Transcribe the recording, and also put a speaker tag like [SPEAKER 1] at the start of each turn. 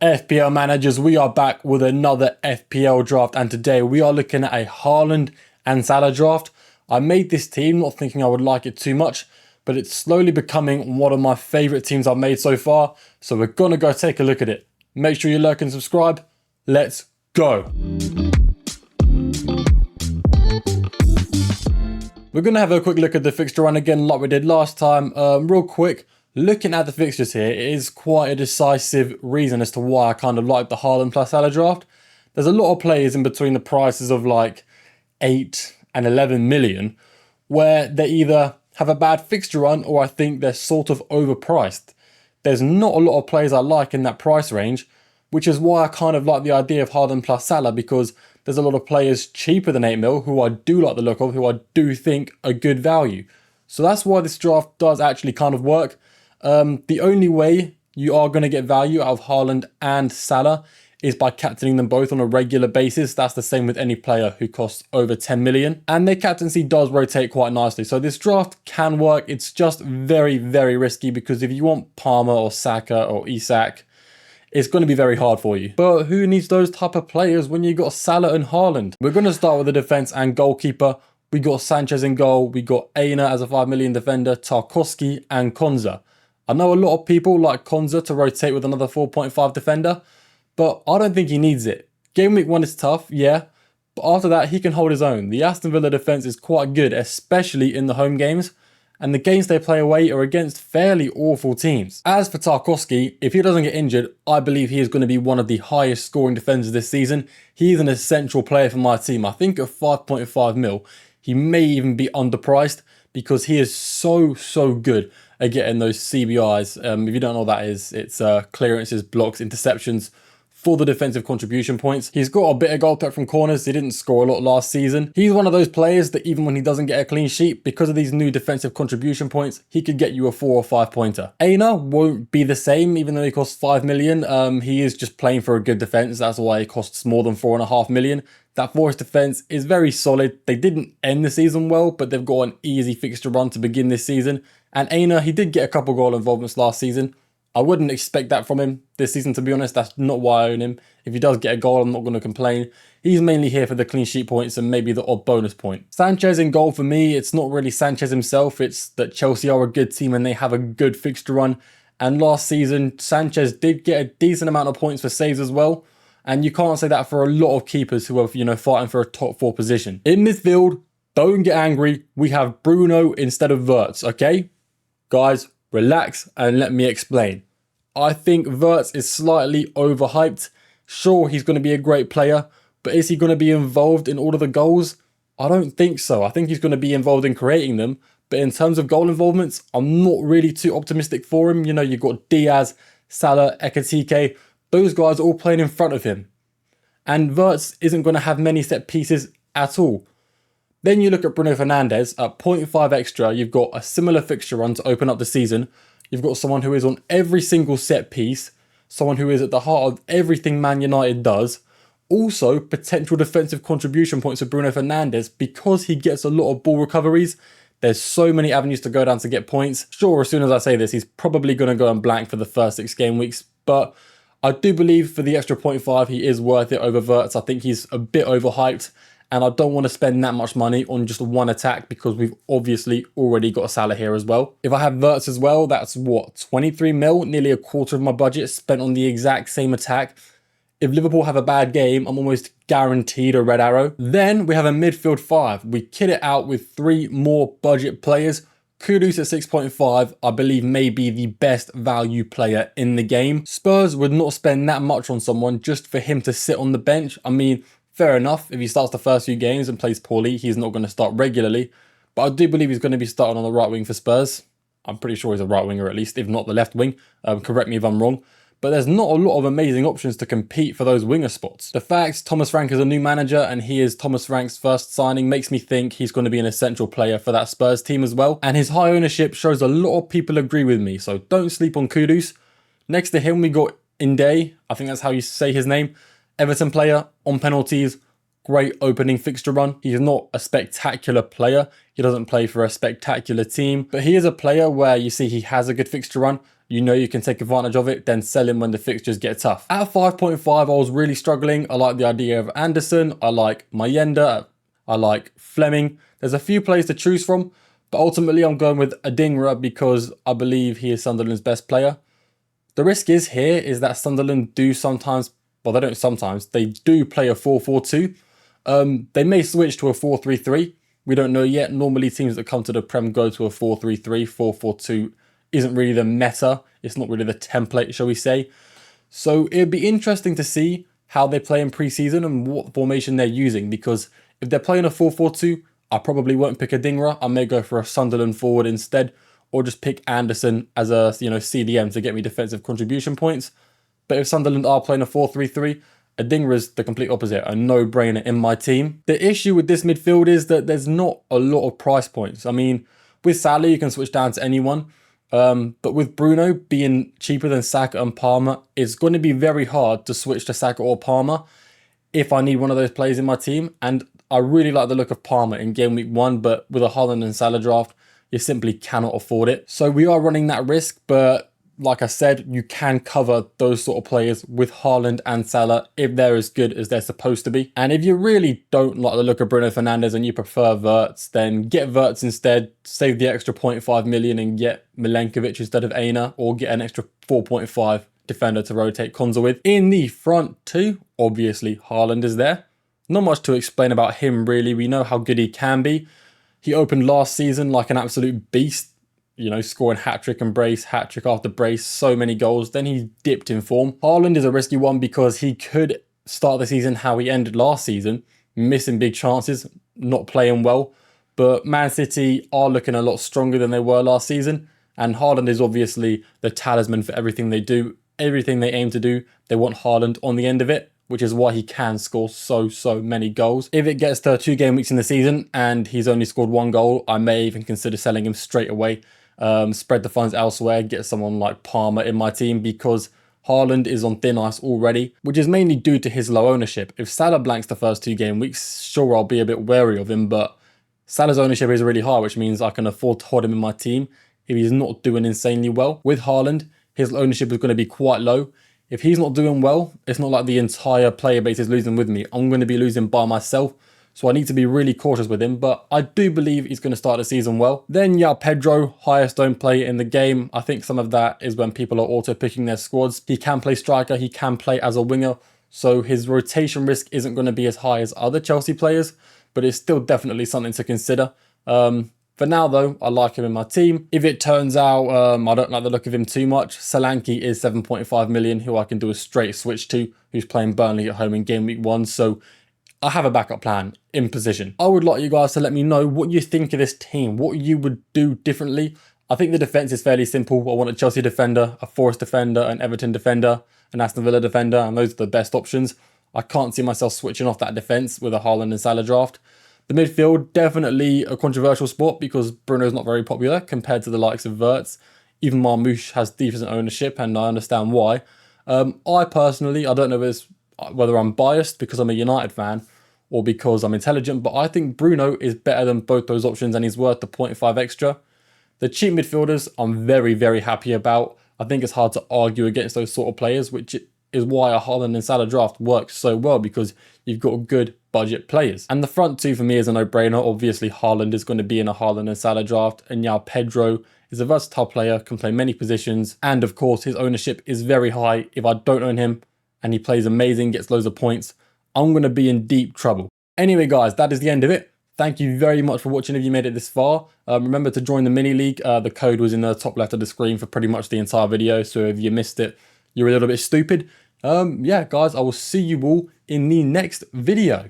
[SPEAKER 1] FPL managers, we are back with another FPL draft, and today we are looking at a Haaland and Salah draft. I made this team not thinking I would like it too much, but it's slowly becoming one of my favourite teams I've made so far, so we're gonna go take a look at it. Make sure you like and subscribe. Let's go. We're gonna have a quick look at the fixture run again like we did last time. Real quick. Looking at the fixtures here, it is quite a decisive reason as to why I kind of like the Haaland plus Salah draft. There's a lot of players in between the prices of like 8 and 11 million where they either have a bad fixture run or I think they're sort of overpriced. There's not a lot of players I like in that price range, which is why I kind of like the idea of Haaland plus Salah, because there's a lot of players cheaper than 8 mil who I do like the look of, who I do think are good value. So that's why this draft does actually kind of work. The only way you are going to get value out of Haaland and Salah is by captaining them both on a regular basis. That's the same with any player who costs over 10 million. And their captaincy does rotate quite nicely. So this draft can work. It's just very, very risky because if you want Palmer or Saka or Isak, it's going to be very hard for you. But who needs those type of players when you got Salah and Haaland? We're going to start with the defense and goalkeeper. We got Sanchez in goal. We got Aina as a 5 million defender, Tarkowski and Konza. I know a lot of people like Konza to rotate with another 4.5 defender, but I don't think he needs it. Game week 1 is tough, yeah, but after that he can hold his own. The Aston Villa defence is quite good, especially in the home games, and the games they play away are against fairly awful teams. As for Tarkowski, if he doesn't get injured, I believe he is going to be one of the highest scoring defenders this season. He is an essential player for my team. I think at 5.5 mil, he may even be underpriced because he is so good at getting those CBIs. If you don't know what that is, it's clearances, blocks, interceptions for the defensive contribution points. He's got a bit of goal threat from corners. He didn't score a lot last season. He's one of those players that even when he doesn't get a clean sheet, because of these new defensive contribution points, he could get you a 4 or 5 pointer. Aina won't be the same, even though he costs 5 million. He is just playing for a good defense. That's why he costs more than 4.5 million. That Forest defense is very solid. They didn't end the season well, but they've got an easy fixture run to begin this season. And Aina, he did get a couple goal involvements last season. I wouldn't expect that from him this season, to be honest. That's not why I own him. If he does get a goal, I'm not going to complain. He's mainly here for the clean sheet points and maybe the odd bonus point. Sanchez in goal for me, it's not really Sanchez himself. It's that Chelsea are a good team and they have a good fixture run. And last season, Sanchez did get a decent amount of points for saves as well. And you can't say that for a lot of keepers who are, fighting for a top 4 position. In midfield, don't get angry. We have Bruno instead of Wirtz, okay? Guys, relax and let me explain. I think Wirtz is slightly overhyped. Sure, he's going to be a great player, but is he going to be involved in all of the goals? I don't think so. I think he's going to be involved in creating them. But in terms of goal involvements, I'm not really too optimistic for him. You've got Diaz, Salah, Ekitike. Those guys are all playing in front of him. And Wirtz isn't going to have many set pieces at all. Then you look at Bruno Fernandes at 0.5 extra. You've got a similar fixture run to open up the season. You've got someone who is on every single set piece. Someone who is at the heart of everything Man United does. Also, potential defensive contribution points for Bruno Fernandes because he gets a lot of ball recoveries. There's so many avenues to go down to get points. Sure, as soon as I say this, he's probably going to go on blank for the first 6 game weeks. But I do believe for the extra 0.5, he is worth it over Wirtz. I think he's a bit overhyped. And I don't want to spend that much money on just one attack because we've obviously already got a Salah here as well. If I have Wirtz as well, that's what, 23 mil, nearly a quarter of my budget spent on the exact same attack. If Liverpool have a bad game, I'm almost guaranteed a red arrow. Then we have a midfield 5. We kit it out with 3 more budget players. Kudus at 6.5, I believe may be the best value player in the game. Spurs would not spend that much on someone just for him to sit on the bench. I mean, fair enough, if he starts the first few games and plays poorly, he's not going to start regularly. But I do believe he's going to be starting on the right wing for Spurs. I'm pretty sure he's a right winger at least, if not the left wing. Correct me if I'm wrong. But there's not a lot of amazing options to compete for those winger spots. The fact Thomas Frank is a new manager and he is Thomas Frank's first signing makes me think he's going to be an essential player for that Spurs team as well. And his high ownership shows a lot of people agree with me, so don't sleep on Kudus. Next to him we got Inde, I think that's how you say his name. Everton player, on penalties, great opening fixture run. He's not a spectacular player. He doesn't play for a spectacular team, but he is a player where you see he has a good fixture run. you know you can take advantage of it, then sell him when the fixtures get tough. At 5.5, I was really struggling. I like the idea of Anderson. I like Mayenda. I like Fleming. There's a few players to choose from, but ultimately I'm going with Adingra because I believe he is Sunderland's best player. The risk is that Sunderland do sometimes, well, they don't sometimes, they do play a 4-4-2. They may switch to a 4-3-3. We don't know yet. Normally teams that come to the Prem go to a 4-3-3. 4-4-2 isn't really the meta. It's not really the template, shall we say. So it'd be interesting to see how they play in pre-season and what formation they're using, because if they're playing a 4-4-2, I probably won't pick Adingra. I may go for a Sunderland forward instead, or just pick Anderson as a CDM to get me defensive contribution points. But if Sunderland are playing a 4-3-3, Adingra's the complete opposite, a no-brainer in my team. The issue with this midfield is that there's not a lot of price points. I mean, with Salah, you can switch down to anyone. But with Bruno being cheaper than Saka and Palmer, it's going to be very hard to switch to Saka or Palmer if I need one of those players in my team. And I really like the look of Palmer in game week 1, but with a Haaland and Salah draft, you simply cannot afford it. So we are running that risk, but like I said, you can cover those sort of players with Haaland and Salah if they're as good as they're supposed to be. And if you really don't like the look of Bruno Fernandes and you prefer Wirtz, then get Wirtz instead, save the extra 0.5 million and get Milenkovic instead of Aina, or get an extra 4.5 defender to rotate Konza with. In the front two, obviously Haaland is there. Not much to explain about him really. We know how good he can be. He opened last season like an absolute beast, scoring hat-trick and brace, hat-trick after brace, so many goals. Then he dipped in form. Haaland is a risky one because he could start the season how he ended last season, missing big chances, not playing well. But Man City are looking a lot stronger than they were last season. And Haaland is obviously the talisman for everything they do. Everything they aim to do, they want Haaland on the end of it, which is why he can score so many goals. If it gets to 2 game weeks in the season and he's only scored 1 goal, I may even consider selling him straight away. Spread the funds elsewhere, get someone like Palmer in my team, because Haaland is on thin ice already, which is mainly due to his low ownership. If Salah blanks the first 2 game weeks, sure, I'll be a bit wary of him, but Salah's ownership is really high, which means I can afford to hold him in my team if he's not doing insanely well. With Haaland, his ownership is going to be quite low. If he's not doing well, it's not like the entire player base is losing with me. I'm going to be losing by myself. So I need to be really cautious with him, but I do believe he's going to start the season well. Then Pedro, highest owned player in the game. I think some of that is when people are auto-picking their squads. He can play striker, he can play as a winger, so his rotation risk isn't going to be as high as other Chelsea players, but it's still definitely something to consider. For now though, I like him in my team. If it turns out I don't like the look of him too much, Solanke is 7.5 million, who I can do a straight switch to, who's playing Burnley at home in game week 1, so I have a backup plan in position. I would like you guys to let me know what you think of this team, what you would do differently. I think the defence is fairly simple. I want a Chelsea defender, a Forest defender, an Everton defender, an Aston Villa defender, and those are the best options. I can't see myself switching off that defence with a Haaland and Salah draft. The midfield, definitely a controversial spot because Bruno's not very popular compared to the likes of Wirtz. Even Marmoush has decent ownership, and I understand why. I personally, I don't know whether I'm biased because I'm a United fan or because I'm intelligent, but I think Bruno is better than both those options and he's worth the 0.5 extra. The cheap midfielders I'm very happy about. I think it's hard to argue against those sort of players, which is why a Haaland and Salah draft works so well, because you've got good budget players. And the front two for me is a no-brainer. Obviously Haaland is going to be in a Haaland and Salah draft, and now Pedro is a versatile player, can play many positions, and of course his ownership is very high. If I don't own him and he plays amazing, gets loads of points, I'm going to be in deep trouble. Anyway guys, that is the end of it. Thank you very much for watching if you made it this far. Remember to join the mini league. The code was in the top left of the screen for pretty much the entire video, so if you missed it, you're a little bit stupid. Yeah guys, I will see you all in the next video.